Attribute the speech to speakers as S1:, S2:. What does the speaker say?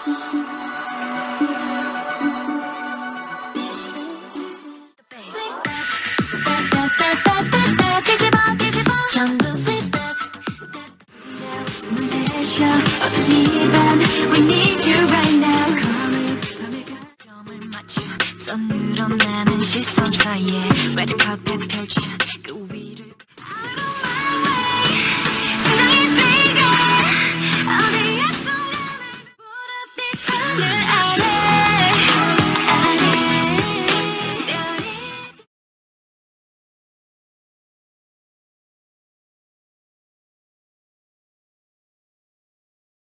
S1: We need you right now. 점을 맞춰 더 늘어나는 시선 사이에 red carpet 펼쳐 그 위를 Out of my way. 심장이 뛰게 어디에서 나를 보라 빛하는